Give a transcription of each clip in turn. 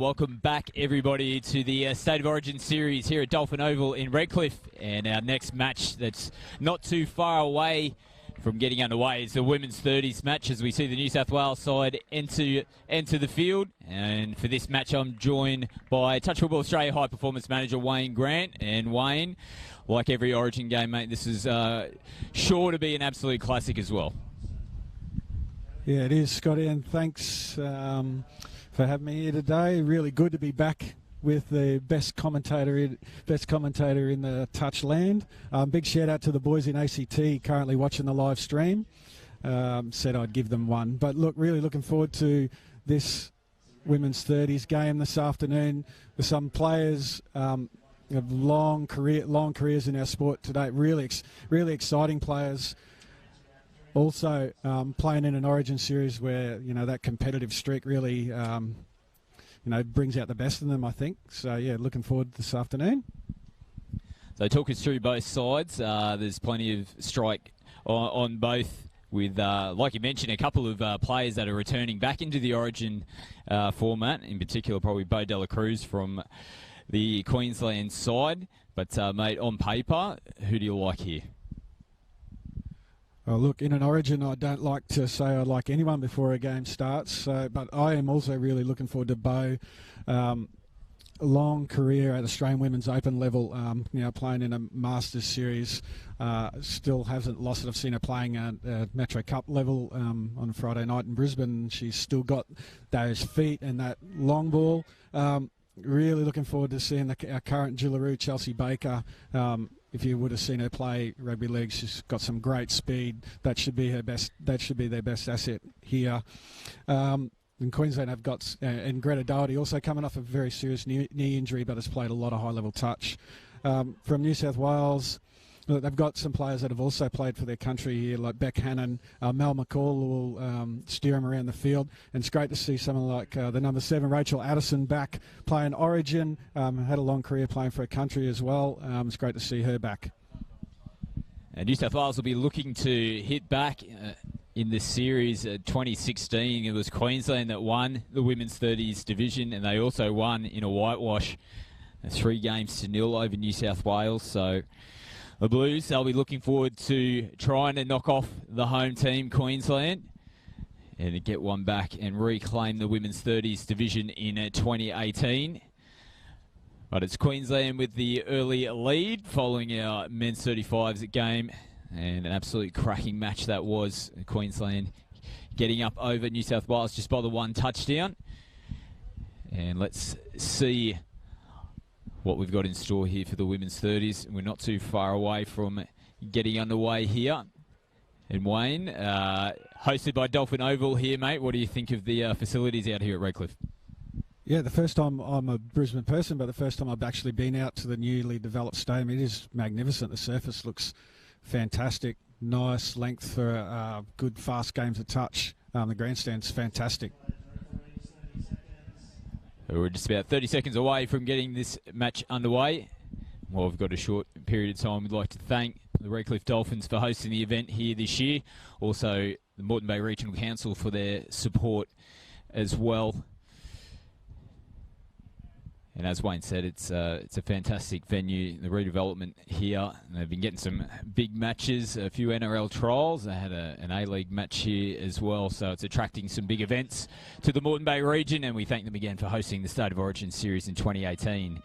Welcome back, everybody, to the State of Origin series here at Dolphin Oval in Redcliffe. And our next match that's not too far away from getting underway is the women's 30s match, as we see the New South Wales side enter the field. And for this match, I'm joined by Touch Football Australia High Performance Manager Wayne Grant. And Wayne, like every Origin game, mate, this is sure to be an absolute classic as well. Yeah, it is, Scotty, and thanks for having me here today. Really good to be back with the best commentator in the touch land. Big shout out to the boys in ACT currently watching the live stream. Said I'd give them one, but look, really looking forward to this women's 30s game this afternoon. With some players have long careers in our sport today. Really exciting players. Also, playing in an Origin series where, that competitive streak really, brings out the best in them, I think. So, yeah, looking forward this afternoon. So talk us through both sides. There's plenty of strike on both with, like you mentioned, a couple of players that are returning back into the Origin format, in particular probably Bo Dela Cruz from the Queensland side. But, mate, on paper, who do you like here? Oh, look, in an Origin, I don't like to say I like anyone before a game starts, but I am also really looking forward to Bo. Long career at Australian Women's Open level, playing in a Masters series. Still hasn't lost it. I've seen her playing at Metro Cup level on Friday night in Brisbane. She's still got those feet and that long ball. Really looking forward to seeing our current Jillaroo, Chelsea Baker. If you would have seen her play rugby league, she's got some great speed. That should be her best. That should be their best asset here. In Queensland, have got and Greta Doherty also coming off a very serious knee injury, but has played a lot of high-level touch. From New South Wales, look, they've got some players that have also played for their country here, like Beck Hannon. Mel McCall will steer them around the field. And it's great to see someone like the number 7, Rachel Addison, back playing Origin. Had a long career playing for her country as well. It's great to see her back. And New South Wales will be looking to hit back in this series. 2016, it was Queensland that won the women's 30s division, and they also won in a whitewash, 3-0 over New South Wales. So the Blues, they'll be looking forward to trying to knock off the home team, Queensland, and to get one back and reclaim the women's 30s division in 2018. But it's Queensland with the early lead following our men's 35s game, and an absolute cracking match that was. Queensland getting up over New South Wales just by the 1 touchdown. And let's see what we've got in store here for the women's 30s. We're not too far away from getting underway here. And Wayne, hosted by Dolphin Oval here, mate. What do you think of the facilities out here at Redcliffe? Yeah, the first time, I'm a Brisbane person, but the first time I've actually been out to the newly developed stadium, it is magnificent. The surface looks fantastic. Nice length for good, fast games of touch. The grandstand's fantastic. We're just about 30 seconds away from getting this match underway. Well, we've got a short period of time. We'd like to thank the Redcliffe Dolphins for hosting the event here this year. Also, the Moreton Bay Regional Council for their support as well. And as Wayne said, it's a fantastic venue, the redevelopment here. And they've been getting some big matches, a few NRL trials. They had an A-League match here as well. So it's attracting some big events to the Moreton Bay region. And we thank them again for hosting the State of Origin series in 2018.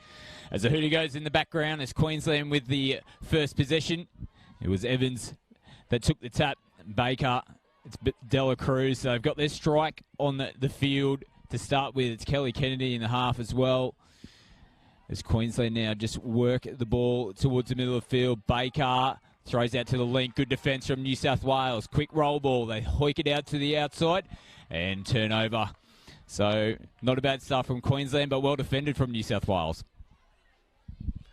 As the hooter goes in the background, as Queensland with the first possession. It was Evans that took the tap. Baker, it's Dela Cruz. So they've got their strike on the field to start with. It's Kelly Kennedy in the half as well. As Queensland now just work the ball towards the middle of the field. Baker throws out to the link. Good defence from New South Wales. Quick roll ball. They hoik it out to the outside and turnover. So not a bad start from Queensland, but well defended from New South Wales.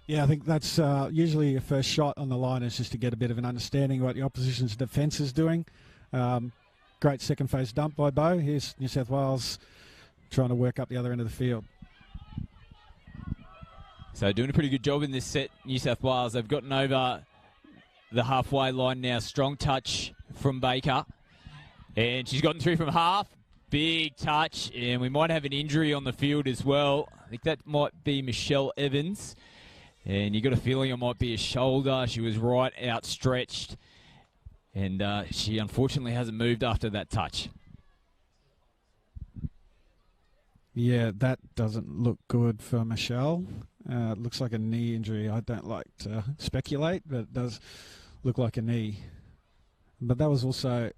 Yeah, I think that's usually your first shot on the line is just to get a bit of an understanding of what the opposition's defence is doing. Great second phase dump by Bo. Here's New South Wales trying to work up the other end of the field. So doing a pretty good job in this set, New South Wales. They've gotten over the halfway line now. Strong touch from Baker. And she's gotten through from half. big touch, and we might have an injury on the field as well. I think that might be Michelle Evans, and you got a feeling it might be a shoulder. She was right outstretched, and she unfortunately hasn't moved after that touch. Yeah, that doesn't look good for Michelle. It looks like a knee injury. I don't like to speculate, but it does look like a knee. But that was also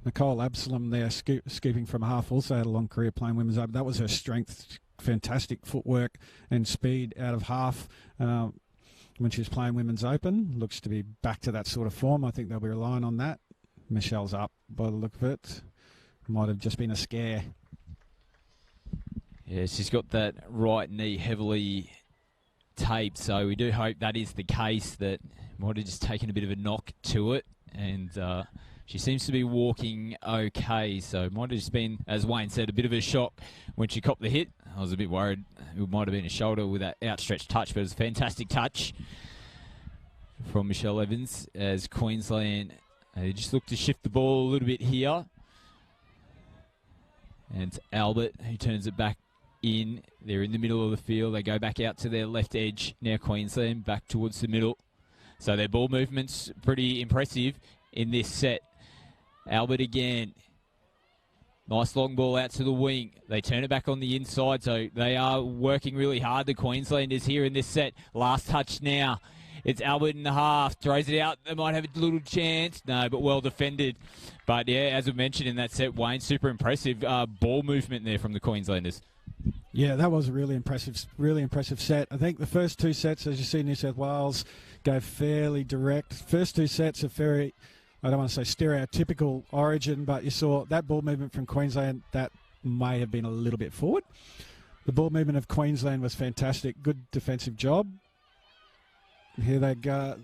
Nicole Absalom there, scooping from half, also had a long career playing women's open. That was her strength, fantastic footwork and speed out of half when she was playing women's open. Looks to be back to that sort of form. I think they'll be relying on that. Michelle's up by the look of it. Might have just been a scare. Yeah, she's got that right knee heavily taped, so we do hope that is the case, that might have just taken a bit of a knock to it, and she seems to be walking okay, so it might have just been, as Wayne said, a bit of a shock when she copped the hit. I was a bit worried it might have been a shoulder with that outstretched touch, but it was a fantastic touch from Michelle Evans as Queensland they just look to shift the ball a little bit here. And it's Albert who turns it back in. They're in the middle of the field. They go back out to their left edge. Now Queensland back towards the middle. So their ball movement's pretty impressive in this set. Albert again. Nice long ball out to the wing. They turn it back on the inside, so they are working really hard. The Queenslanders here in this set. Last touch now. It's Albert in the half. Throws it out. They might have a little chance. No, but well defended. But, yeah, as we mentioned in that set, Wayne, super impressive ball movement there from the Queenslanders. Yeah, that was a really impressive set. I think the first two sets, as you see, New South Wales go fairly direct. First two sets are very, I don't want to say stereotypical origin, but you saw that ball movement from Queensland, that may have been a little bit forward. The ball movement of Queensland was fantastic. Good defensive job. Here they go.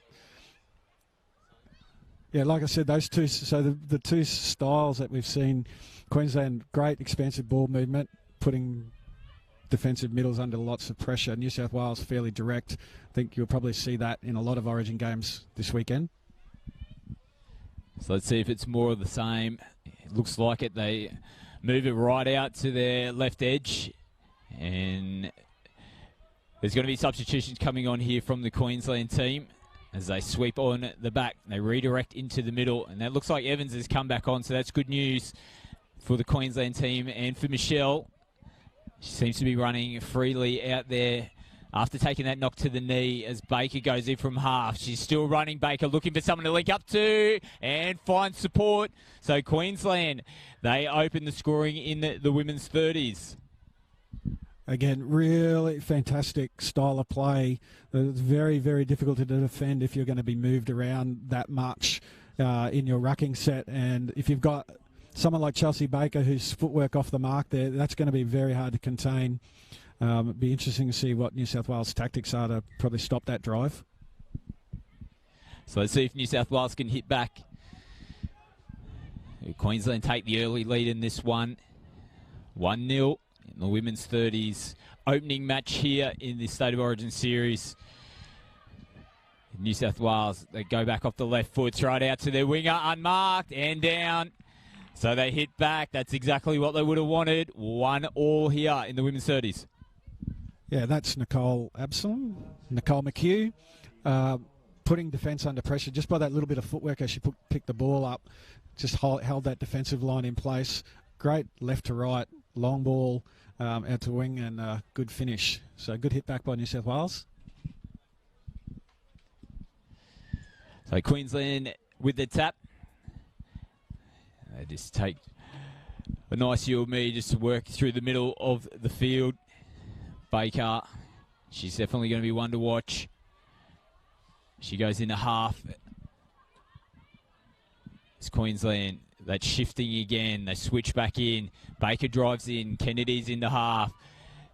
Yeah, like I said, those two, so the two styles that we've seen, Queensland, great expansive ball movement, putting defensive middles under lots of pressure. New South Wales fairly direct. I think you'll probably see that in a lot of Origin games this weekend. So let's see if it's more of the same. It looks like it. They move it right out to their left edge, and there's going to be substitutions coming on here from the Queensland team as they sweep on the back. They redirect into the middle, and that looks like Evans has come back on, so that's good news for the Queensland team and for Michelle. She seems to be running freely out there after taking that knock to the knee as Baker goes in from half. She's still running, Baker, looking for someone to link up to and find support. So Queensland, they open the scoring in the women's 30s. Again, really fantastic style of play. It's very, very difficult to defend if you're going to be moved around that much in your rucking set. And if you've got someone like Chelsea Baker, whose footwork off the mark there, that's going to be very hard to contain. It'd be interesting to see what New South Wales' tactics are to probably stop that drive. So let's see if New South Wales can hit back. Queensland take the early lead in this one. 1-0 in the women's 30s. Opening match here in the State of Origin series. New South Wales, they go back off the left foot, throw it out to their winger, unmarked and down. So they hit back. That's exactly what they would have wanted. 1-1 here in the women's 30s. Yeah, that's Nicole Absalom. Nicole McHugh putting defence under pressure just by that little bit of footwork as she picked the ball up. Just held that defensive line in place. Great left to right, long ball out to wing, and good finish. So good hit back by New South Wales. So Queensland with the tap. They just take a nice you and me just to work through the middle of the field. Baker, she's definitely going to be one to watch. She goes into half. It's Queensland. That's shifting again. They switch back in. Baker drives in. Kennedy's into half.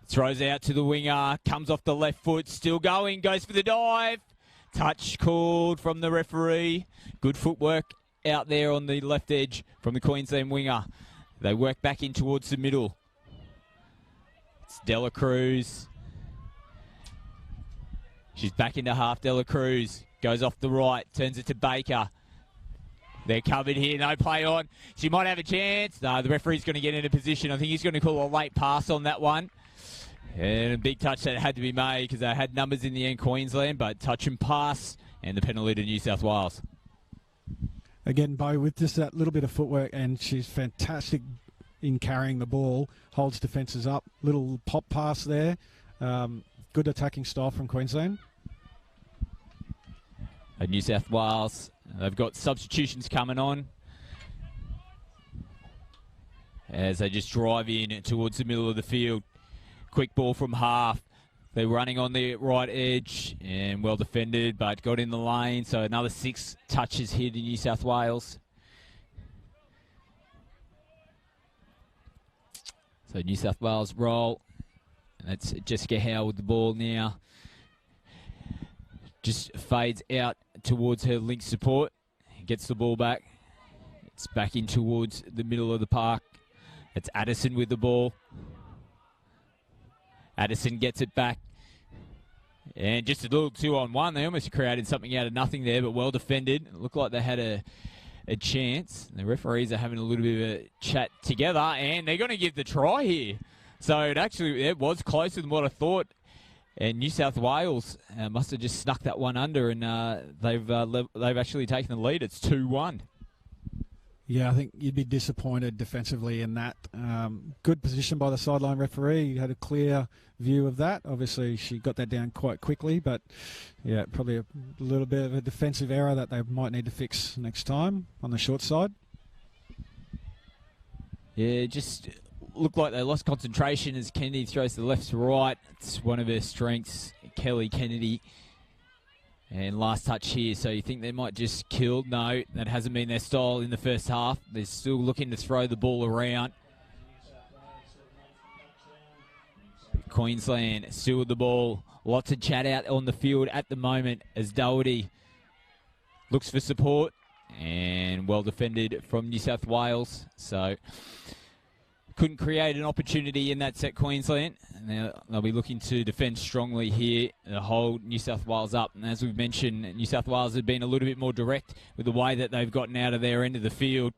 Throws out to the winger. Comes off the left foot. Still going. Goes for the dive. Touch called from the referee. Good footwork out there on the left edge from the Queensland winger. They work back in towards the middle. It's Dela Cruz. She's back into half. Dela Cruz goes off the right. Turns it to Baker. They're covered here. No play on. She might have a chance. No, the referee's going to get in a position. I think he's going to call a late pass on that one. And a big touch that had to be made because they had numbers in the end, Queensland, but touch and pass and the penalty to New South Wales. Again, Bo with just that little bit of footwork, and she's fantastic in carrying the ball, holds defences up. Little pop pass there. Good attacking style from Queensland. New South Wales, they've got substitutions coming on as they just drive in towards the middle of the field. Quick ball from half. They're running on the right edge and well defended, but got in the lane. So another 6 touches here to New South Wales. So New South Wales roll. That's Jessica Howe with the ball now. Just fades out towards her link support. Gets the ball back. It's back in towards the middle of the park. It's Addison with the ball. Addison gets it back. And just a little 2-on-1. They almost created something out of nothing there, but well defended. It looked like they had a chance. The referees are having a little bit of a chat together, and they're going to give the try here. So it was closer than what I thought. And New South Wales must have just snuck that one under, and they've actually taken the lead. It's 2-1. Yeah, I think you'd be disappointed defensively in that. Good position by the sideline referee. You had a clear view of that. Obviously, she got that down quite quickly, but yeah, probably a little bit of a defensive error that they might need to fix next time on the short side. Yeah, just looked like they lost concentration as Kennedy throws to the left to right. It's one of her strengths, Kelly Kennedy. And last touch here, so you think they might just kill? No, that hasn't been their style in the first half. They're still looking to throw the ball around. Queensland still with the ball. Lots of chat out on the field at the moment as Doherty looks for support. And well defended from New South Wales. So couldn't create an opportunity in that set, Queensland. And they'll be looking to defend strongly here to hold New South Wales up. And as we've mentioned, New South Wales have been a little bit more direct with the way that they've gotten out of their end of the field.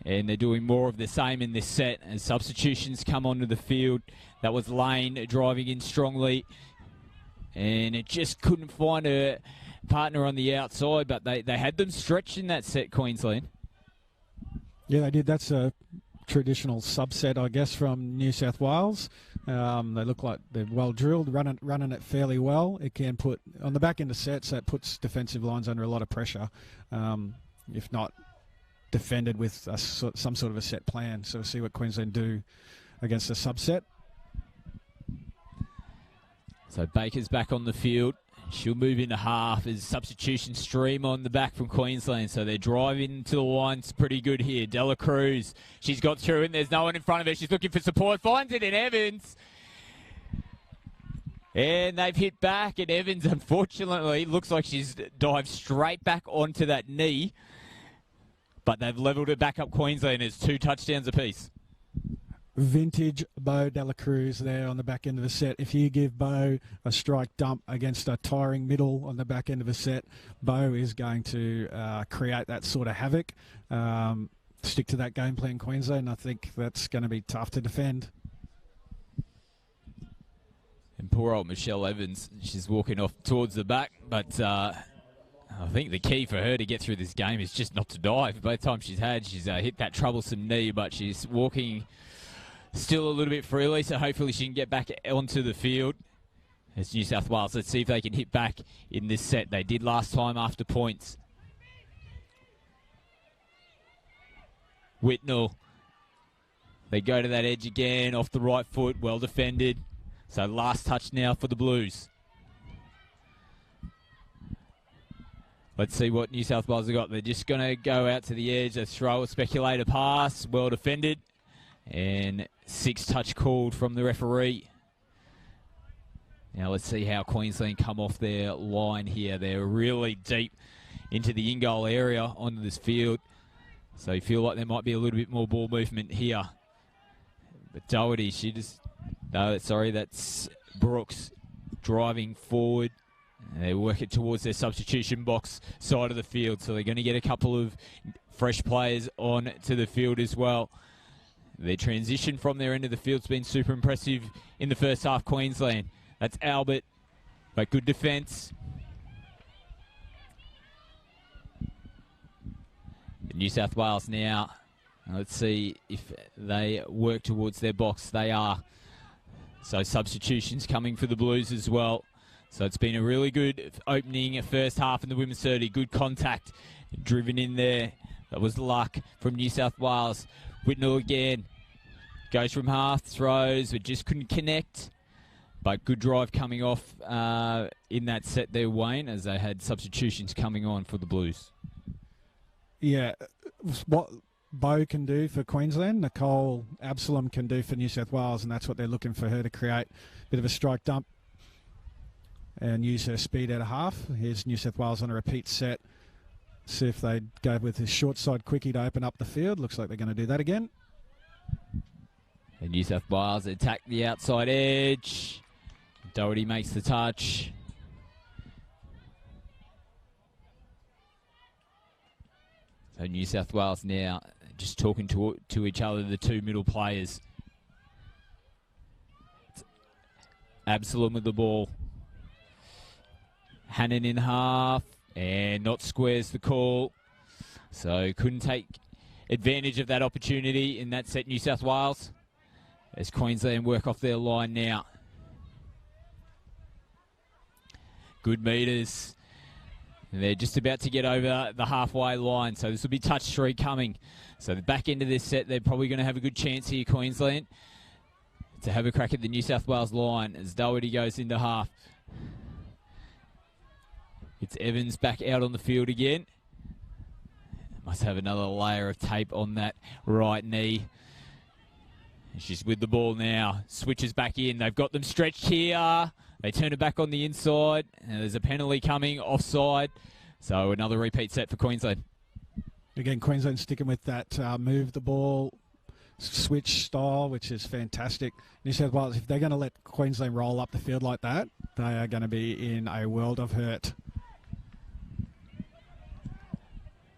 And they're doing more of the same in this set as substitutions come onto the field. That was Lane driving in strongly. And it just couldn't find a partner on the outside, but they had them stretched in that set, Queensland. Yeah, they did. That's a traditional subset, I guess, from New South Wales. They look like they're well drilled, running it fairly well. It can put on the back end of sets, that puts defensive lines under a lot of pressure, if not defended with some sort of a set plan. So we'll see what Queensland do against a subset. So Baker's back on the field. She'll move into half as substitution stream on the back from Queensland. So they're driving to the line. It's pretty good here. Dela Cruz, she's got through and there's no one in front of her. She's looking for support. Finds it in Evans. And they've hit back. And Evans, unfortunately, looks like she's dived straight back onto that knee. But they've levelled it back up Queensland. It's 2 touchdowns apiece. Vintage Bo Dela Cruz there on the back end of the set. If you give Bo a strike dump against a tiring middle on the back end of a set, Bo is going to create that sort of havoc. Stick to that game plan, Queensland. I think that's going to be tough to defend. And poor old Michelle Evans, she's walking off towards the back, but I think the key for her to get through this game is just not to dive. Both times she's hit that troublesome knee, but she's walking still a little bit freely, so hopefully she can get back onto the field. It's New South Wales. Let's see if they can hit back in this set. They did last time after points. Whitnell. They go to that edge again, off the right foot, well defended. So last touch now for the Blues. Let's see what New South Wales have got. They're just going to go out to the edge. They throw a speculator pass, well defended. And 6 touch called from the referee. Now let's see how Queensland come off their line here. They're really deep into the in-goal area onto this field. So you feel like there might be a little bit more ball movement here. But Doherty, that's Brooks driving forward. They work it towards their substitution box side of the field, so they're going to get a couple of fresh players on to the field as well. Their transition from their end of the field's been super impressive in the first half, Queensland. That's Albert, but good defence. New South Wales now. Let's see if they work towards their box. They are. So substitutions coming for the Blues as well. So it's been a really good opening first half in the women's 30. Good contact driven in there. That was luck from New South Wales. Whitnell again. Goes from half, throws, but just couldn't connect. But good drive coming off in that set there, Wayne, as they had substitutions coming on for the Blues. Yeah, what Bo can do for Queensland, Nicole Absalom can do for New South Wales, and that's what they're looking for her to create. A bit of a strike dump and use her speed at a half. Here's New South Wales on a repeat set. See if they go with his short side quickie to open up the field. Looks like they're going to do that again. And New South Wales attack the outside edge. Doherty makes the touch. So New South Wales now just talking to each other, the two middle players. It's Absalom with the ball. Hannon in half, and not squares the call. So couldn't take advantage of that opportunity in that set, New South Wales. As Queensland work off their line now. Good meters. And they're just about to get over the halfway line, so this will be touch 3 coming. So the back end of this set, they're probably going to have a good chance here, Queensland, to have a crack at the New South Wales line as Doherty goes into half. It's Evans back out on the field again. Must have another layer of tape on that right knee. She's with the ball now. Switches back in. They've got them stretched here. They turn it back on the inside. And there's a penalty coming offside. So another repeat set for Queensland. Again, Queensland sticking with that move the ball, switch style, which is fantastic. New South Wales, if they're going to let Queensland roll up the field like that, they are going to be in a world of hurt.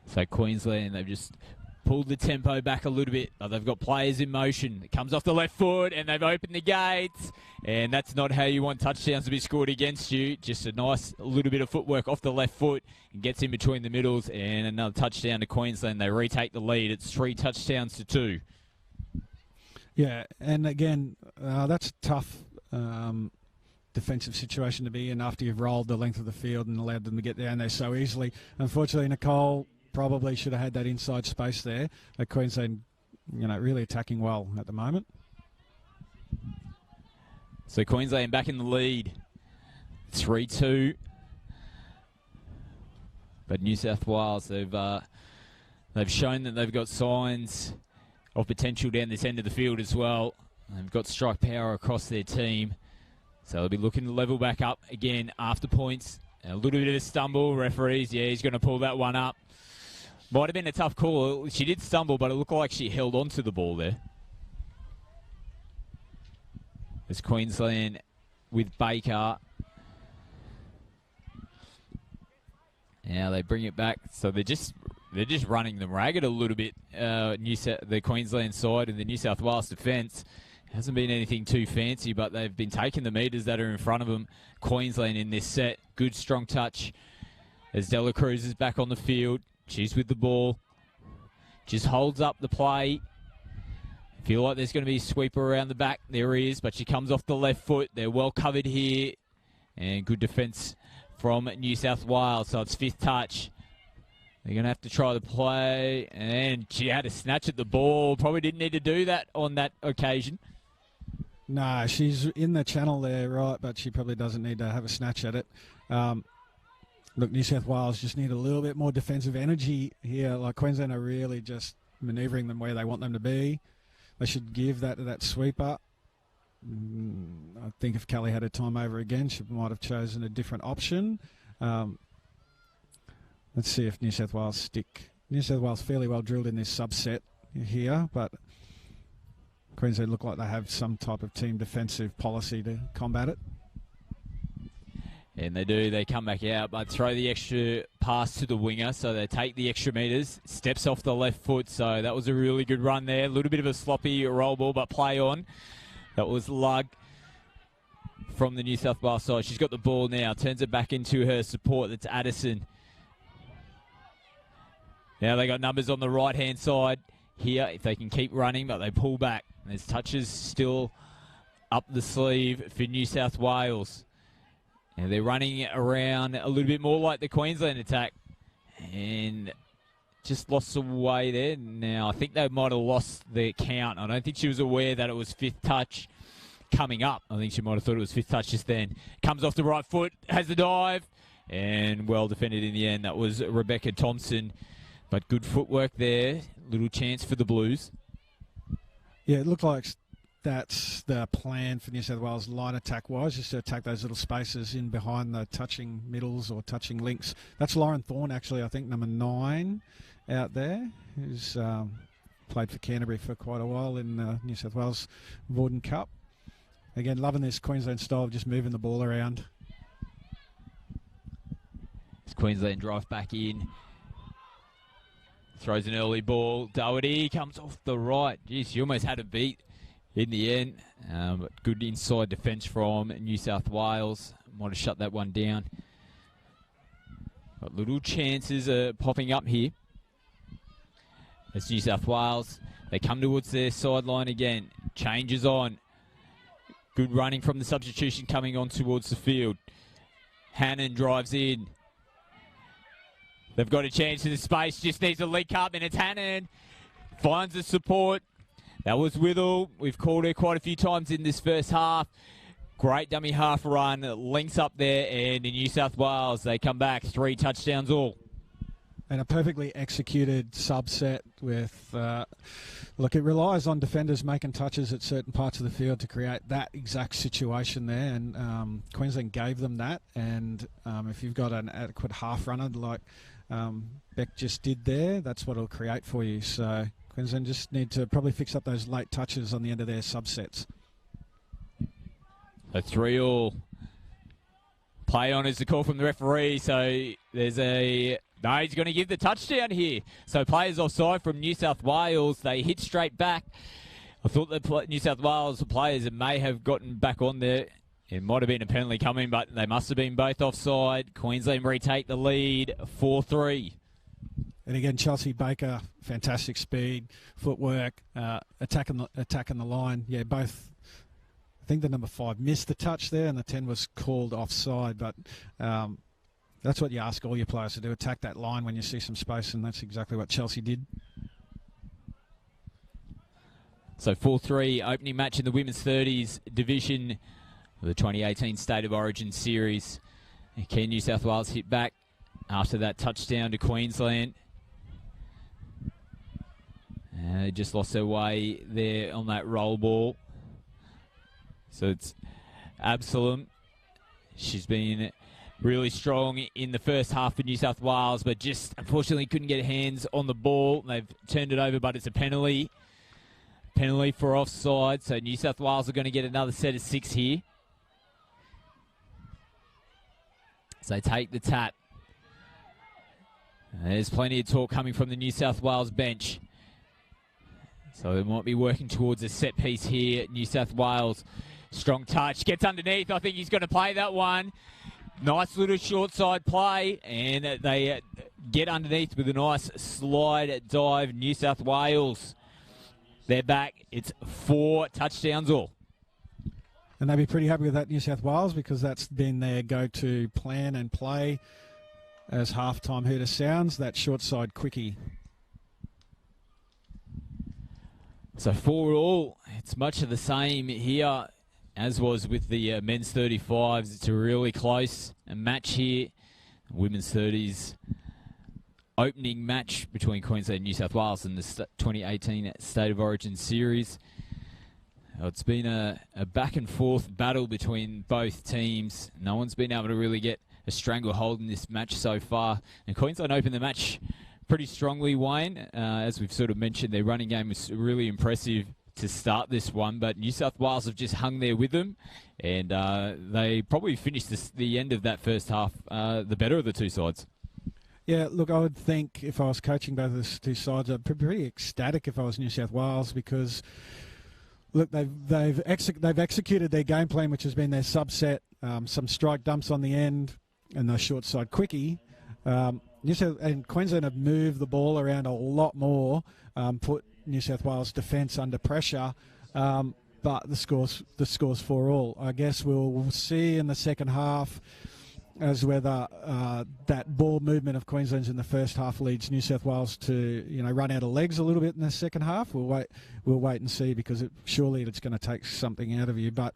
So Queensland, they've just pulled the tempo back a little bit. They've got players in motion. It comes off the left foot, and they've opened the gates. And that's not how you want touchdowns to be scored against you. Just a nice little bit of footwork off the left foot and gets in between the middles. And another touchdown to Queensland. They retake the lead. It's 3 touchdowns to 2. Yeah, and again, that's a tough defensive situation to be in after you've rolled the length of the field and allowed them to get down there so easily. Unfortunately, Nicole probably should have had that inside space there. Queensland, really attacking well at the moment. So Queensland back in the lead, 3-2. But New South Wales, they've shown that they've got signs of potential down this end of the field as well. They've got strike power across their team. So they'll be looking to level back up again after points. And a little bit of a stumble. Referees, he's going to pull that one up. Might have been a tough call. She did stumble, but it looked like she held on to the ball there. As Queensland with Baker. Now they bring it back. So they're just running them ragged a little bit. The Queensland side and the New South Wales defence. Hasn't been anything too fancy, but they've been taking the meters that are in front of them. Queensland in this set. Good strong touch. As Dela Cruz is back on the field. She's with the ball. Just holds up the play. Feel like there's going to be a sweeper around the back. There is, but she comes off the left foot. They're well covered here. And good defence from New South Wales. So it's 5th touch. They're going to have to try the play. And she had a snatch at the ball. Probably didn't need to do that on that occasion. No, she's in the channel there, right, but she probably doesn't need to have a snatch at it. Look, New South Wales just need a little bit more defensive energy here. Like Queensland are really just manoeuvring them where they want them to be. They should give that to that sweeper. I think if Kelly had her time over again, she might have chosen a different option. Let's see if New South Wales stick. New South Wales fairly well drilled in this subset here, but Queensland look like they have some type of team defensive policy to combat it. And they do. They come back out, but throw the extra pass to the winger. So they take the extra metres. Steps off the left foot. So that was a really good run there. A little bit of a sloppy roll ball, but play on. That was Lug from the New South Wales side. She's got the ball now. Turns it back into her support. That's Addison. Now they got numbers on the right-hand side here. If they can keep running, but they pull back. There's touches still up the sleeve for New South Wales. And they're running around a little bit more like the Queensland attack. And just lost some way there. Now, I think they might have lost their count. I don't think she was aware that it was fifth touch coming up. I think she might have thought it was fifth touch just then. Comes off the right foot, has the dive, and well defended in the end. That was Rebecca Thompson. But good footwork there. Little chance for the Blues. Yeah, it looked like that's the plan for New South Wales line attack-wise, just to attack those little spaces in behind the touching middles or touching links. That's Lauren Thorne, actually, I think, number 9 out there, who's played for Canterbury for quite a while in the New South Wales Vorden Cup. Again, loving this Queensland style of just moving the ball around. This Queensland drive back in. Throws an early ball. Doherty comes off the right. Geez, she almost had a beat in the end. But good inside defence from New South Wales. Might have shut that one down. But little chances are popping up here. It's New South Wales. They come towards their sideline again. Changes on. Good running from the substitution coming on towards the field. Hannon drives in. They've got a chance in the space. Just needs a link up, and it's Hannon. Finds the support. That was Withell. We've called her quite a few times in this first half. Great dummy half run. Links up there, and in New South Wales, they come back. 3 touchdowns all. And a perfectly executed subset with, look, it relies on defenders making touches at certain parts of the field to create that exact situation there. And Queensland gave them that. And if you've got an adequate half runner like Beck just did there, that's what it'll create for you. So Queensland just need to probably fix up those late touches on the end of their subsets. A 3-all. Play on is the call from the referee. So there's a... No, he's going to give the touchdown here. So players offside from New South Wales. They hit straight back. I thought the New South Wales players may have gotten back on there. It might have been a penalty coming, but they must have been both offside. Queensland retake the lead, 4-3. And again, Chelsea Baker, fantastic speed, footwork, attacking the line. Yeah, both. I think the number 5 missed the touch there, and the 10 was called offside. But that's what you ask all your players to do, attack that line when you see some space, and that's exactly what Chelsea did. So 4-3, opening match in the Women's 30s division of the 2018 State of Origin Series. Can New South Wales hit back after that touchdown to Queensland? They just lost their way there on that roll ball. So it's Absalom. She's been really strong in the first half for New South Wales, but just unfortunately couldn't get hands on the ball. They've turned it over, but it's a penalty. Penalty for offside, so New South Wales are going to get another set of 6 here. So they take the tap. There's plenty of talk coming from the New South Wales bench. So they might be working towards a set piece here. New South Wales, strong touch, gets underneath. I think he's going to play that one. Nice little short side play, and they get underneath with a nice slide dive. New South Wales, they're back. It's 4 touchdowns all. And they'd be pretty happy with that, New South Wales, because that's been their go-to plan and play as halftime hooter sounds, that short side quickie. So 4 all. It's much of the same here as was with the men's 35s. It's a really close match here. Women's 30s opening match between Queensland and New South Wales in the 2018 State of Origin Series. It's been a back and forth battle between both teams. No one's been able to really get a stranglehold in this match so far. And Queensland opened the match pretty strongly, Wayne. As we've sort of mentioned, their running game was really impressive. to start this one, but New South Wales have just hung there with them, and they probably finished the end of that first half the better of the two sides. Yeah, look, I would think if I was coaching both of those two sides, I'd be pretty ecstatic if I was New South Wales, because look, they've executed their game plan, which has been their subset, some strike dumps on the end, and the short side quickie. New South and Queensland have moved the ball around a lot more, put New South Wales defence under pressure, but the score's 4-4. I guess we'll see in the second half as whether that ball movement of Queensland's in the first half leads New South Wales to run out of legs a little bit in the second half. We'll wait and see, because surely it's going to take something out of you. But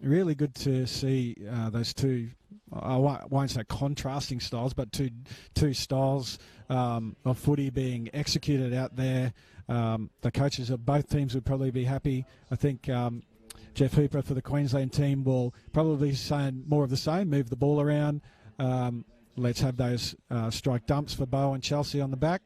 really good to see those two. I won't say contrasting styles, but two styles of footy being executed out there. The coaches of both teams would probably be happy. I think Jeff Hooper for the Queensland team will probably be saying more of the same, move the ball around. Let's have those strike dumps for Bow and Chelsea on the back.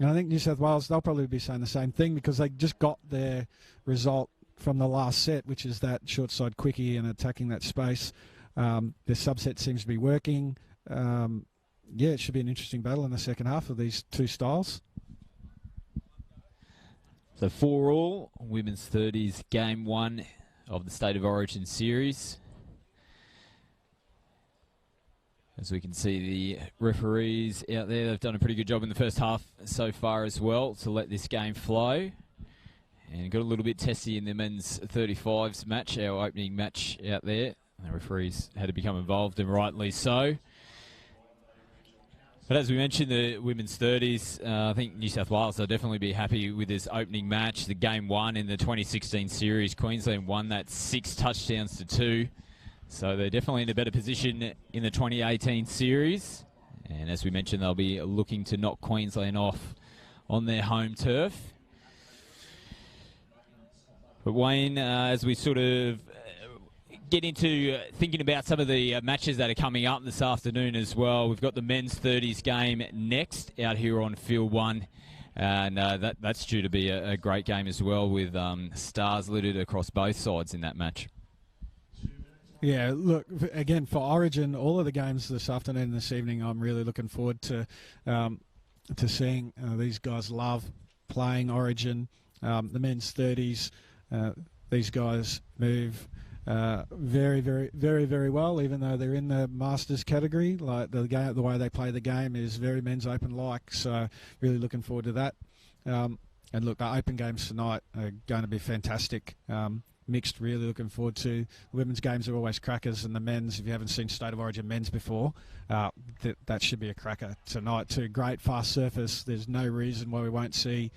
And I think New South Wales, they'll probably be saying the same thing, because they just got their result from the last set, which is that short side quickie and attacking that space. The subset seems to be working. It should be an interesting battle in the second half of these two styles. So 4-4, women's 30s, game 1 of the State of Origin series. As we can see, the referees out there, they've done a pretty good job in the first half so far as well to let this game flow. And got a little bit testy in the men's 35s match, our opening match out there. The referees had to become involved, and rightly so. But as we mentioned, the women's 30s, I think New South Wales will definitely be happy with this opening match. The game 1 in the 2016 series, Queensland won that 6 touchdowns to 2. So they're definitely in a better position in the 2018 series. And as we mentioned, they'll be looking to knock Queensland off on their home turf. But Wayne, as we sort of get into thinking about some of the matches that are coming up this afternoon as well, we've got the men's 30s game next out here on Field 1. And that's due to be a great game as well, with stars littered across both sides in that match. Yeah, look, again, for Origin, all of the games this afternoon and this evening, I'm really looking forward to seeing. These guys love playing Origin. The men's 30s, these guys move very, very, very, very well, even though they're in the Masters category. Like the way they play the game is very men's open-like, so really looking forward to that. And look, the open games tonight are going to be fantastic. Mixed, really looking forward to. The women's games are always crackers, and the men's, if you haven't seen State of Origin men's before, that should be a cracker tonight too. Great fast surface. There's no reason why we won't see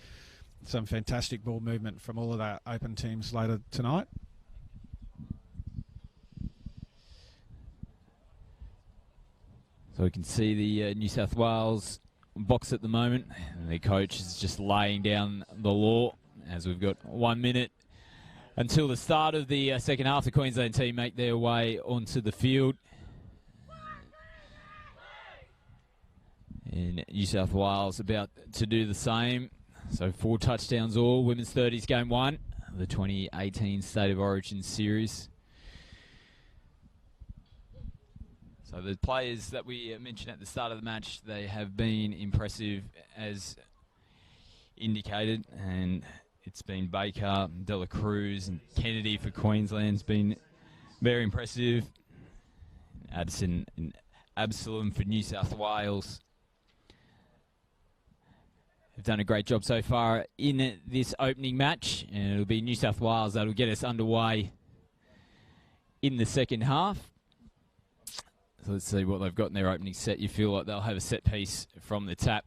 some fantastic ball movement from all of our open teams later tonight. So we can see the New South Wales box at the moment, and the coach is just laying down the law as we've got 1 minute until the start of the second half. The Queensland team make their way onto the field. And New South Wales about to do the same. So 4 touchdowns all. Women's 30s game 1, the 2018 State of Origin series. So the players that we mentioned at the start of the match, they have been impressive as indicated, and it's been Baker, Dela Cruz and Kennedy for Queensland's been very impressive. Addison and Absalom for New South Wales have done a great job so far in this opening match, and it'll be New South Wales that'll get us underway in the second half. So let's see what they've got in their opening set. You feel like they'll have a set piece from the tap.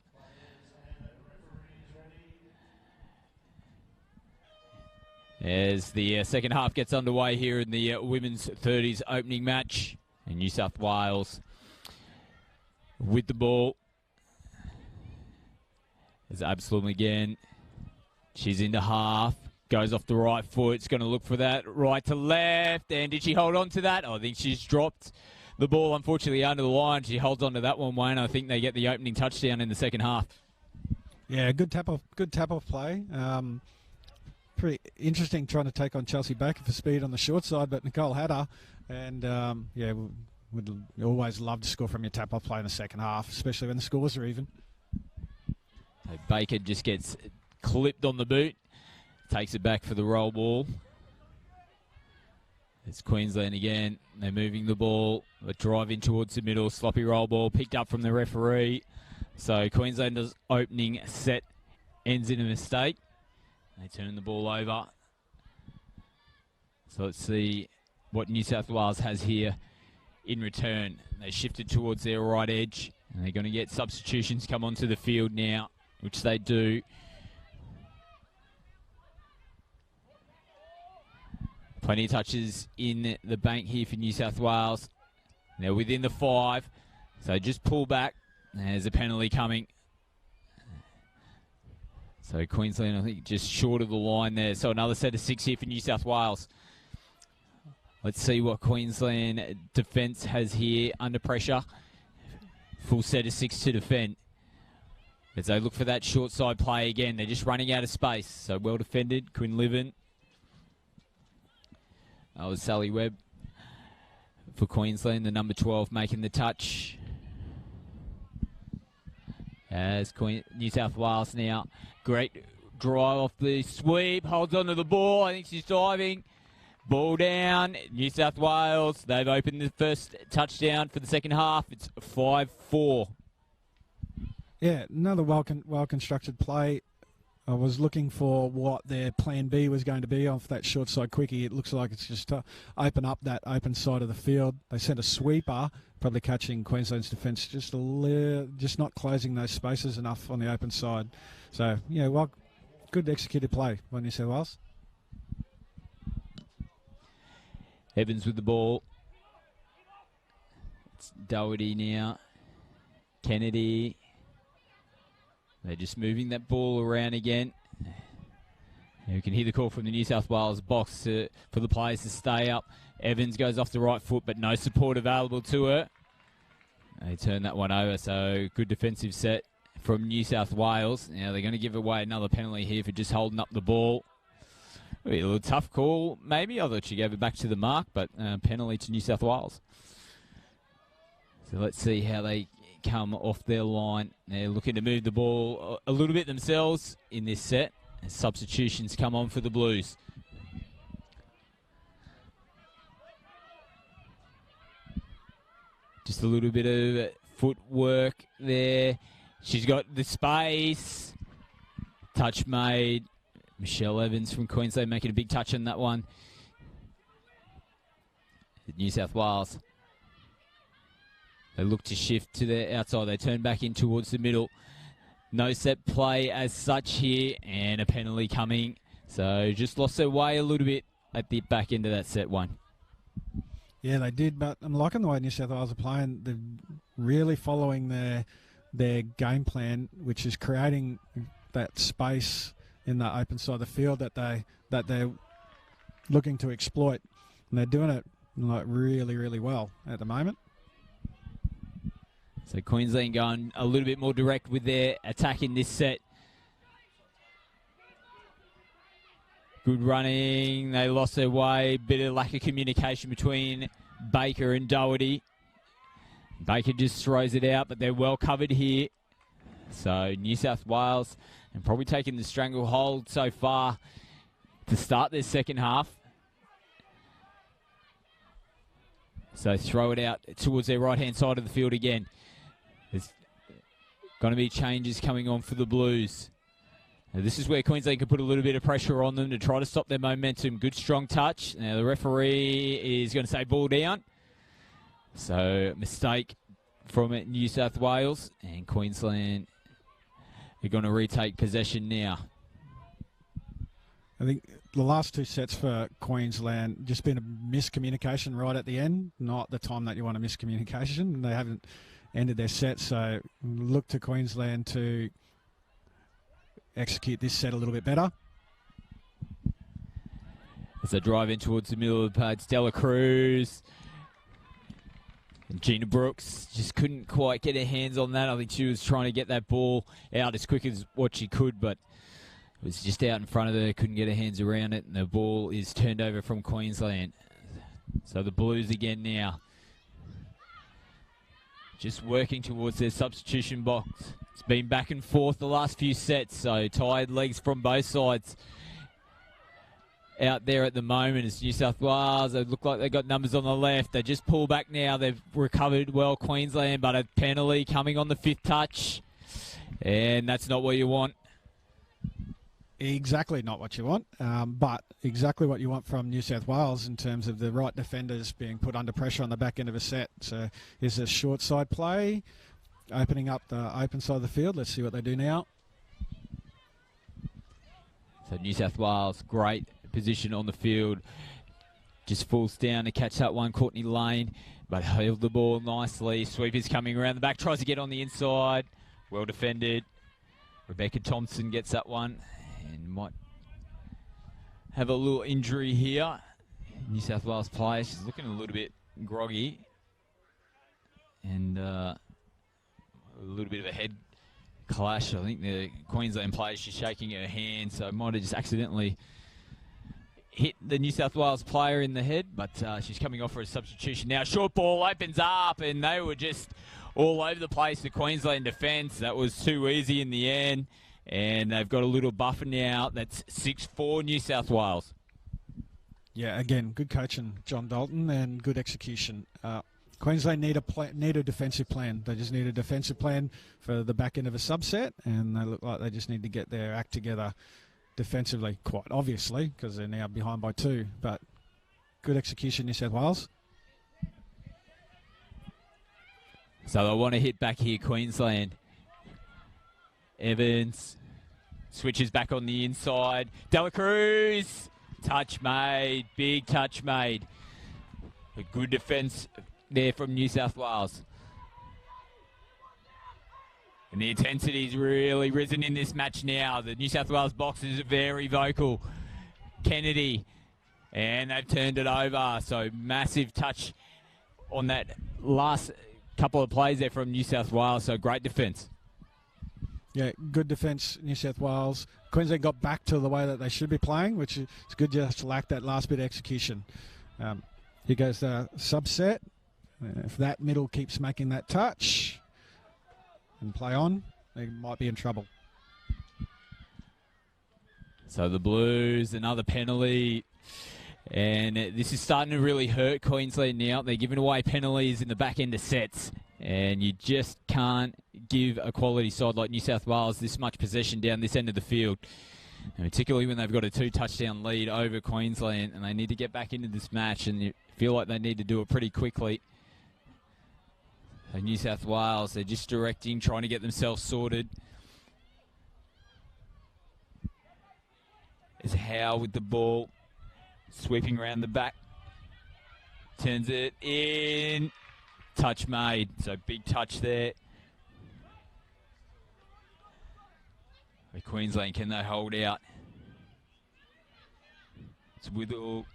As the second half gets underway here in the women's 30s opening match, and New South Wales with the ball. There's Absalom again. She's into half. Goes off the right foot. It's going to look for that right to left. And did she hold on to that? I think she's dropped the ball, unfortunately, under the line. She holds on to that one, Wayne. I think they get the opening touchdown in the second half. Yeah, good tap off play. pretty interesting trying to take on Chelsea Baker for speed on the short side, but Nicole Hatter, and would always love to score from your tap-off play in the second half, especially when the scores are even. So Baker just gets clipped on the boot, takes it back for the roll ball. It's Queensland again. They're moving the ball, but driving towards the middle. Sloppy roll ball picked up from the referee. So Queensland's opening set ends in a mistake. They turn the ball over. So let's see what New South Wales has here in return. They shifted towards their right edge, and they're going to get substitutions come onto the field now, which they do. Plenty of touches in the bank here for New South Wales. They're within the 5, so just pull back. There's a penalty coming. So Queensland, I think, just short of the line there. So another set of 6 here for New South Wales. Let's see what Queensland defence has here under pressure. Full set of 6 to defend. As they look for that short side play again, they're just running out of space. So well defended, Quinlivan. That was Sally Webb for Queensland, the number 12 making the touch. As New South Wales now, great drive off the sweep, holds onto the ball. I think she's diving. Ball down. New South Wales, they've opened the first touchdown for the second half. It's 5-4. Yeah, another well-constructed play. I was looking for what their plan B was going to be off that short side quickie. It looks like it's just to open up that open side of the field. They sent a sweeper, probably catching Queensland's defence just not closing those spaces enough on the open side. So, yeah, well, good executed play by New South Wales. Evans with the ball. It's Doherty now. Kennedy. They're just moving that ball around again. You can hear the call from the New South Wales box for the players to stay up. Evans goes off the right foot, but no support available to her. They turn that one over, so good defensive set from New South Wales. Now they're going to give away another penalty here for just holding up the ball. A little tough call, maybe. I thought she gave it back to the mark, but penalty to New South Wales. So let's see how they come off their line. They're looking to move the ball a little bit themselves in this set. As substitutions come on for the Blues. Just a little bit of footwork there. She's got the space. Touch made. Michelle Evans from Queensland making a big touch on that one. New South Wales. They look to shift to the outside. They turn back in towards the middle. No set play as such here, and a penalty coming. So just lost their way a little bit at the back end of that set one. Yeah, they did, but I'm liking the way New South Wales are playing. They're really following their game plan, which is creating that space in the open side of the field that they're looking to exploit, and they're doing it like really, really well at the moment. So Queensland going a little bit more direct with their attack in this set. Good running. They lost their way. Bit of lack of communication between Baker and Doherty. Baker just throws it out, but they're well covered here. So New South Wales, and probably taking the stranglehold so far to start their second half. So throw it out towards their right-hand side of the field again. There's going to be changes coming on for the Blues. Now this is where Queensland can put a little bit of pressure on them to try to stop their momentum. Good, strong touch. Now the referee is going to say ball down. So mistake from New South Wales, and Queensland are going to retake possession now. I think the last two sets for Queensland just been a miscommunication right at the end, not the time that you want a miscommunication. They haven't ended their set, so look to Queensland to execute this set a little bit better. As they drive in towards the middle of the pad, Stella Cruz and Gina Brooks just couldn't quite get her hands on that. I think she was trying to get that ball out as quick as what she could, but was just out in front of her, couldn't get her hands around it, and the ball is turned over from Queensland. So the Blues again now. Just working towards their substitution box. It's been back and forth the last few sets, so tired legs from both sides out there at the moment. It's New South Wales. They look like they've got numbers on the left. They just pull back now. They've recovered well, Queensland, but a penalty coming on the fifth touch. And that's not what you want. Exactly not what you want, but exactly what you want from New South Wales in terms of the right defenders being put under pressure on the back end of a set. So is a short side play, opening up the open side of the field. Let's see what they do now. So New South Wales, great position on the field. Just falls down to catch that one, Courtney Lane, but held the ball nicely. Sweeper's coming around the back, tries to get on the inside. Well defended. Rebecca Thompson gets that one and might have a little injury here. New South Wales player, she's looking a little bit groggy and a little bit of a head clash. I think the Queensland player, she's shaking her hand, so might have just accidentally hit the New South Wales player in the head, but she's coming off for a substitution now. Short ball opens up, and they were just all over the place, the Queensland defence. That was too easy in the end, and they've got a little buffer now. That's 6-4 New South Wales. Yeah, again, good coaching, John Dalton, and good execution. Queensland need a defensive plan. They just need a defensive plan for the back end of a subset, and they look like they just need to get their act together defensively, quite obviously, because they're now behind by 2. But good execution, New South Wales. So they want to hit back here, Queensland. Evans switches back on the inside. Dela Cruz, touch made, big touch made. A good defence there from New South Wales. And the intensity's really risen in this match now. The New South Wales boxers are very vocal. Kennedy, and they've turned it over. So massive touch on that last couple of plays there from New South Wales. So great defence. Yeah, good defence, New South Wales. Queensland got back to the way that they should be playing, which is good, just lack that last bit of execution. Here goes the subset. If that middle keeps making that touch and play on, they might be in trouble. So the Blues, another penalty. And this is starting to really hurt Queensland now. They're giving away penalties in the back end of sets. And you just can't give a quality side like New South Wales this much possession down this end of the field. And particularly when they've got a 2-touchdown lead over Queensland. And they need to get back into this match. And you feel like they need to do it pretty quickly. So New South Wales, they're just directing, trying to get themselves sorted. There's Howe with the ball. Sweeping around the back. Turns it in. Touch made. So big touch there. Queensland, can they hold out? It's Withall.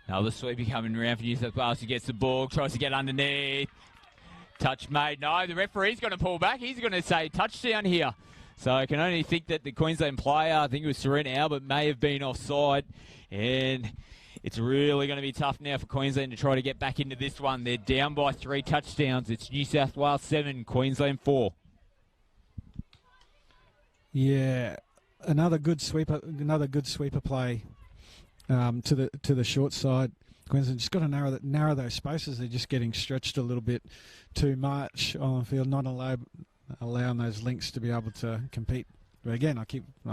Another sweeper coming around for New South Wales. He gets the ball, tries to get underneath. Touch made. No, the referee's going to pull back. He's going to say touchdown here. So I can only think that the Queensland player, I think it was Serena Albert, may have been offside. And it's really going to be tough now for Queensland to try to get back into this one. They're down by 3 touchdowns. It's New South Wales 7, Queensland 4. Yeah, another good sweeper play to the short side. Queensland just got to narrow those spaces. They're just getting stretched a little bit too much on the field, not allowing those links to be able to compete. But again, I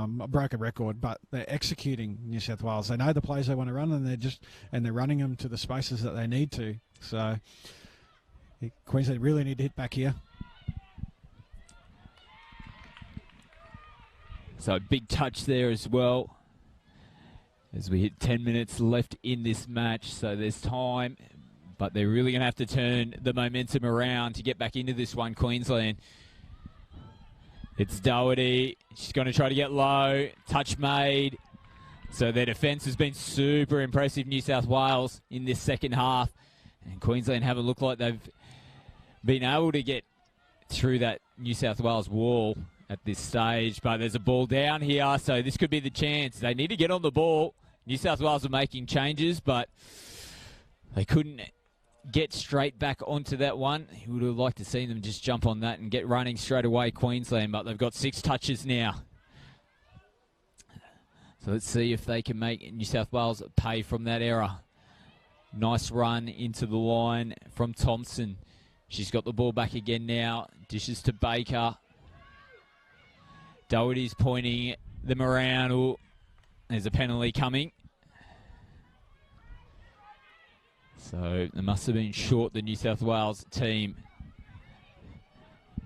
broke a record, but they're executing New South Wales. They know the plays they want to run, and they're running them to the spaces that they need to. So Queensland really need to hit back here. So a big touch there as well. As we hit 10 minutes left in this match, so there's time, but they're really going to have to turn the momentum around to get back into this one, Queensland. It's Doherty. She's going to try to get low. Touch made. So their defence has been super impressive, New South Wales, in this second half. And Queensland haven't looked like they've been able to get through that New South Wales wall. at this stage, but there's a ball down here, so this could be the chance. They need to get on the ball. New South Wales are making changes, but they couldn't get straight back onto that one. He would have liked to see them just jump on that and get running straight away, Queensland, but they've got 6 touches now. So let's see if they can make New South Wales pay from that error. Nice run into the line from Thompson. She's got the ball back again now. Dishes to Baker. Doherty's pointing them around. Ooh, there's a penalty coming. So they must have been short, the New South Wales team.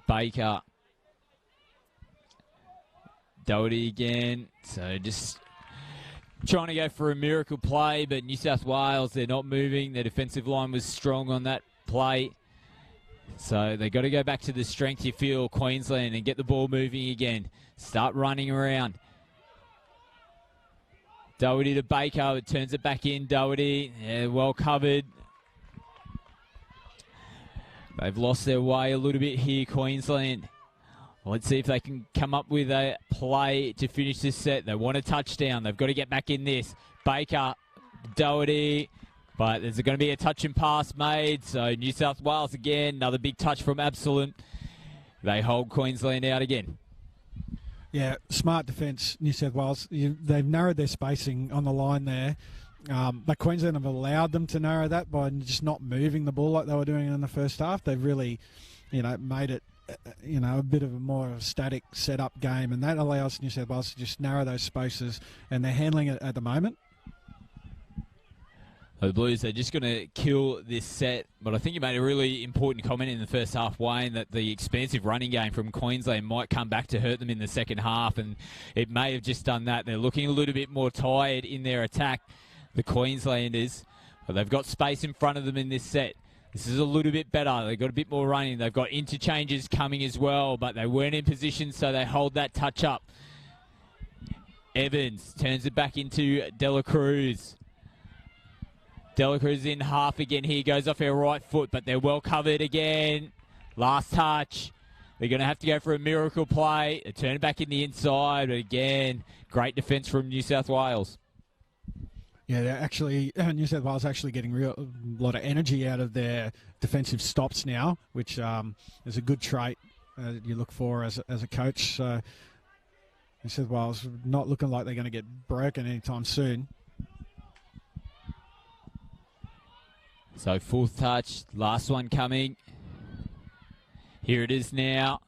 Baker. Doherty again. So just trying to go for a miracle play, but New South Wales, they're not moving. Their defensive line was strong on that play. So they've got to go back to the strength you feel, Queensland, and get the ball moving again. Start running around. Doherty to Baker. It turns it back in. Doherty, yeah, well covered. They've lost their way a little bit here, Queensland. Let's see if they can come up with a play to finish this set. They want a touchdown. They've got to get back in this. Baker, Doherty, but there's going to be a touch and pass made. So New South Wales again, another big touch from Absalom. They hold Queensland out again. Yeah, smart defence, New South Wales. They've narrowed their spacing on the line there. But Queensland have allowed them to narrow that by just not moving the ball like they were doing in the first half. They've really, made it, a bit of a more static set-up game, and that allows New South Wales to just narrow those spaces, and they're handling it at the moment. The Blues, they're just going to kill this set, but I think you made a really important comment in the first half, Wayne, that the expansive running game from Queensland might come back to hurt them in the second half, and it may have just done that. They're looking a little bit more tired in their attack, the Queenslanders, but they've got space in front of them in this set. This is a little bit better. They've got a bit more running. They've got interchanges coming as well, but they weren't in position, so they hold that touch up. Evans turns it back into Dela Cruz. Dela Cruz in half again here. Goes off her right foot, but they're well covered again. Last touch. They're going to have to go for a miracle play. They turn it back in the inside, but again, great defence from New South Wales. Yeah, they're actually, New South Wales actually getting a lot of energy out of their defensive stops now, which is a good trait you look for as a coach. So New South Wales not looking like they're going to get broken anytime soon. So fourth touch, last one coming. Here it is now.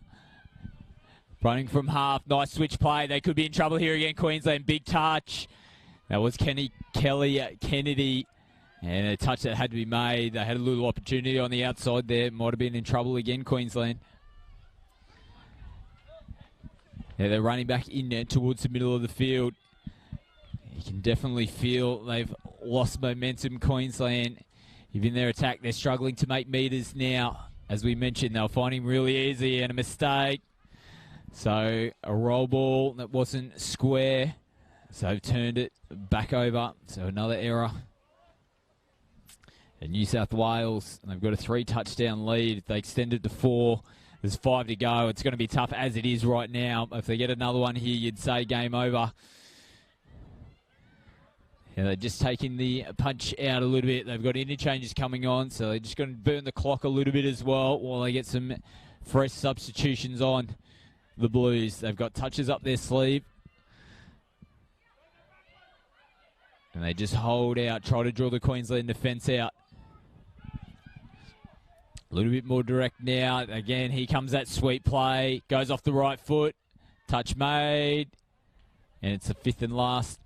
Running from half, nice switch play. They could be in trouble here again, Queensland. Big touch. That was Kelly Kennedy, and a touch that had to be made. They had a little opportunity on the outside there. Might have been in trouble again, Queensland. Yeah, they're running back in there towards the middle of the field. You can definitely feel they've lost momentum, Queensland. Even their attack, they're struggling to make meters now. As we mentioned, they were finding really easy, and a mistake. So a roll ball that wasn't square. So they've turned it back over. So another error. And New South Wales, they've got a 3-touchdown lead. If they extend it to 4, there's 5 to go. It's going to be tough as it is right now. If they get another one here, you'd say game over. Yeah, they're just taking the punch out a little bit. They've got interchanges coming on, so they're just going to burn the clock a little bit as well while they get some fresh substitutions on, the Blues. They've got touches up their sleeve. And they just hold out, try to draw the Queensland defence out. A little bit more direct now. Again, here comes that sweet play. Goes off the right foot. Touch made. And it's the 5th and last.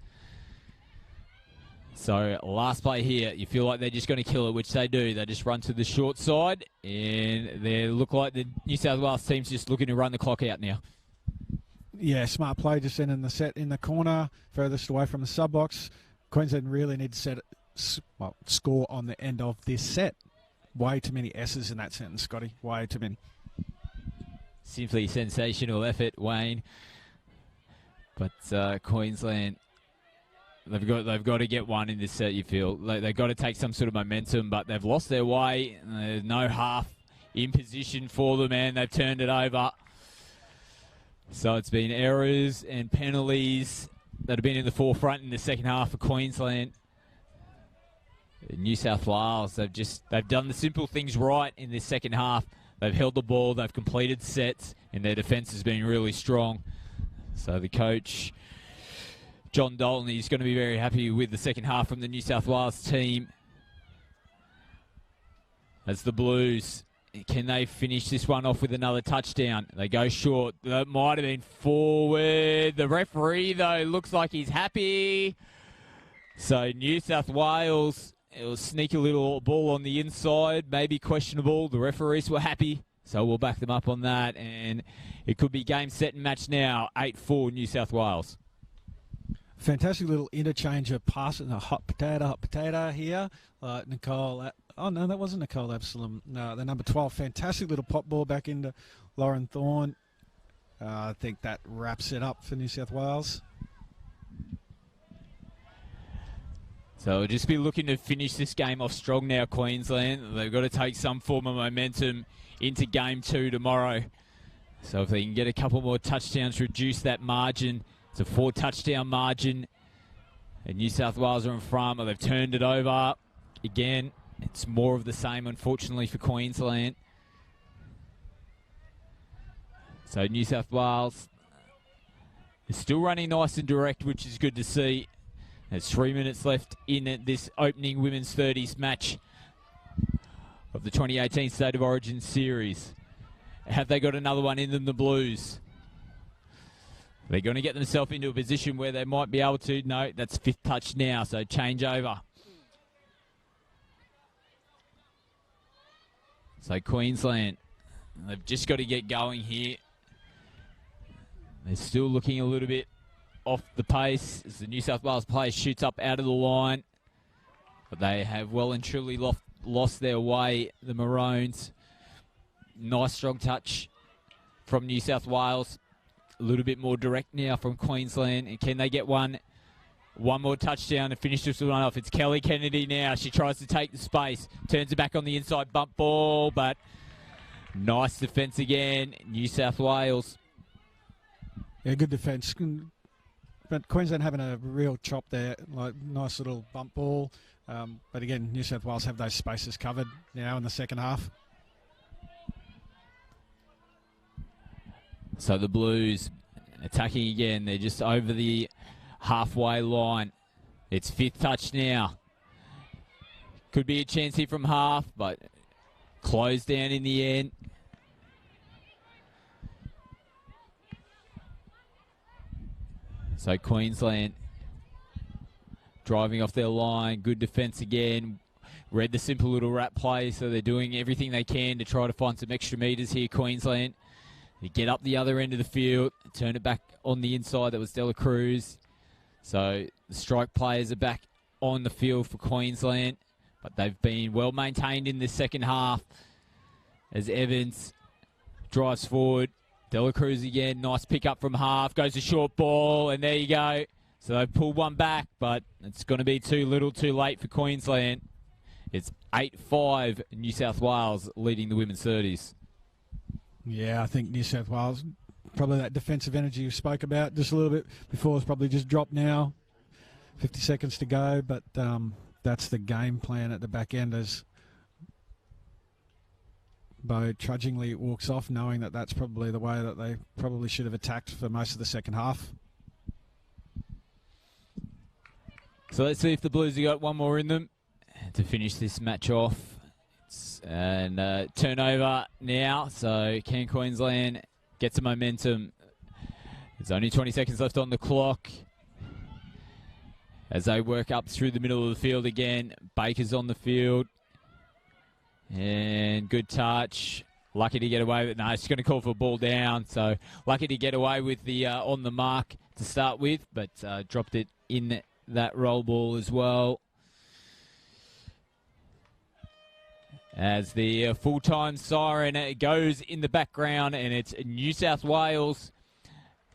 So last play here, you feel like they're just going to kill it, which they do. They just run to the short side, and they look like the New South Wales team's just looking to run the clock out now. Yeah, smart play, just ending the set in the corner, furthest away from the sub-box. Queensland really need to score on the end of this set. Way too many S's in that sentence, Scotty. Way too many. Simply sensational effort, Wayne. But Queensland, they've got to get one in this set, you feel. They've got to take some sort of momentum, but they've lost their way. There's no half in position for them, and they've turned it over. So it's been errors and penalties that have been in the forefront in the second half for Queensland. New South Wales, they've done the simple things right in this second half. They've held the ball, they've completed sets, and their defence has been really strong. So the coach, John Dalton, is going to be very happy with the second half from the New South Wales team. As the Blues, can they finish this one off with another touchdown? They go short. That might have been forward. The referee, though, looks like he's happy. So New South Wales, it will sneak a little ball on the inside, maybe questionable. The referees were happy, so we'll back them up on that. And it could be game, set, and match now, 8-4 New South Wales. Fantastic little interchange of passing, a hot potato here. Nicole, oh no, that wasn't Nicole Absalom. No, the number 12, fantastic little pop ball back into Lauren Thorne. I think that wraps it up for New South Wales. So we'll just be looking to finish this game off strong now, Queensland. They've got to take some form of momentum into game 2 tomorrow. So if they can get a couple more touchdowns, reduce that margin. It's a 4-touchdown margin. And New South Wales are in front, but they've turned it over. Again, it's more of the same, unfortunately, for Queensland. So New South Wales is still running nice and direct, which is good to see. There's 3 minutes left in this opening Women's 30s match of the 2018 State of Origin Series. Have they got another one in them, the Blues? They're going to get themselves into a position where they might be able to. No, that's 5th touch now, so change over. So Queensland, they've just got to get going here. They're still looking a little bit off the pace as the New South Wales player shoots up out of the line. But they have well and truly lost their way, the Maroons. Nice strong touch from New South Wales. A little bit more direct now from Queensland. And can they get one more touchdown to finish this one off? It's Kelly Kennedy now. She tries to take the space. Turns it back on the inside, bump ball. But nice defence again. New South Wales. Yeah, good defence. But Queensland having a real chop there, like nice little bump ball. But again, New South Wales have those spaces covered now in the second half. So the Blues attacking again. They're just over the halfway line. It's 5th touch now. Could be a chance here from half, but closed down in the end. So Queensland driving off their line. Good defence again. Read the simple little wrap play, so they're doing everything they can to try to find some extra metres here, Queensland. They get up the other end of the field, turn it back on the inside. That was Dela Cruz. So the strike players are back on the field for Queensland, but they've been well maintained in the second half as Evans drives forward. Dela Cruz again, nice pick up from half, goes a short ball, and there you go. So they've pulled one back, but it's going to be too little too late for Queensland. It's 8-5 New South Wales leading the women's 30s. Yeah, I think New South Wales, probably that defensive energy you spoke about just a little bit before has probably just dropped now. 50 seconds to go, but that's the game plan at the back end as Bo trudgingly walks off, knowing that that's probably the way that they probably should have attacked for most of the second half. So let's see if the Blues have got one more in them to finish this match off. And turnover now, so can Queensland get some momentum? There's only 20 seconds left on the clock as they work up through the middle of the field again. Baker's on the field. And good touch. Lucky to get away with it. No, she's going to call for a ball down. So lucky to get away with the on the mark to start with, but dropped it in that roll ball as well. As the full-time siren goes in the background, and it's New South Wales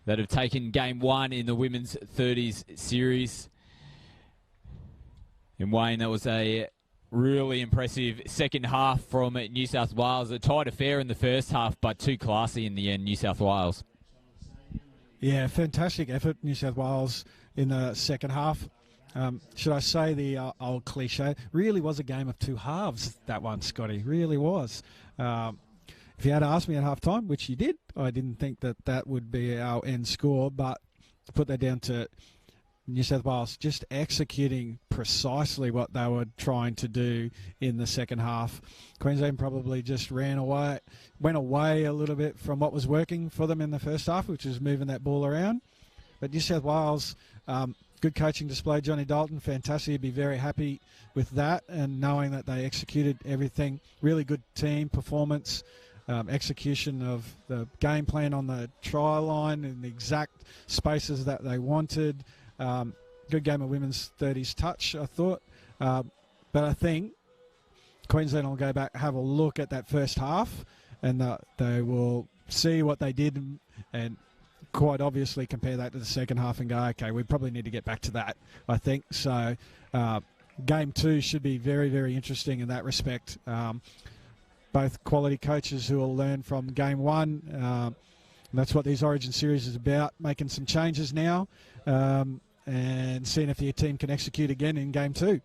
that have taken game 1 in the women's 30s series. And Wayne, that was a really impressive second half from New South Wales. A tight affair in the first half, but too classy in the end, New South Wales. Yeah, fantastic effort, New South Wales, in the second half. Should I say the old cliche? Really was a game of two halves, that one, Scotty. Really was. If you had asked me at half time, which you did, I didn't think that that would be our end score, but to put that down to New South Wales just executing precisely what they were trying to do in the second half. Queensland probably just went away a little bit from what was working for them in the first half, which was moving that ball around. But New South Wales, good coaching display. Johnny Dalton, fantastic. He'd be very happy with that, and knowing that they executed everything. Really good team performance, execution of the game plan on the try line in the exact spaces that they wanted. Good game of women's 30s touch, I thought. But I think Queensland will go back, have a look at that first half, and they will see what they did and quite obviously compare that to the second half and go, okay, we probably need to get back to that, I think. So game 2 should be very, very interesting in that respect. Both quality coaches who will learn from game 1. That's what these Origin series is about, making some changes now and seeing if your team can execute again in game 2.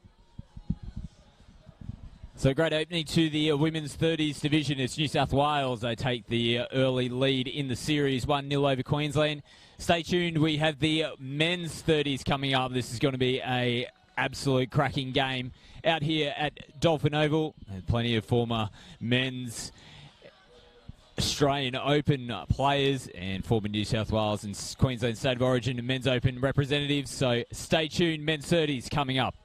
So great opening to the women's 30s division. It's New South Wales. They take the early lead in the series, 1-0 over Queensland. Stay tuned. We have the men's 30s coming up. This is going to be a absolute cracking game out here at Dolphin Oval. And plenty of former men's Australian Open players and former New South Wales and Queensland State of Origin and Men's Open representatives. So stay tuned. Men's 30s coming up.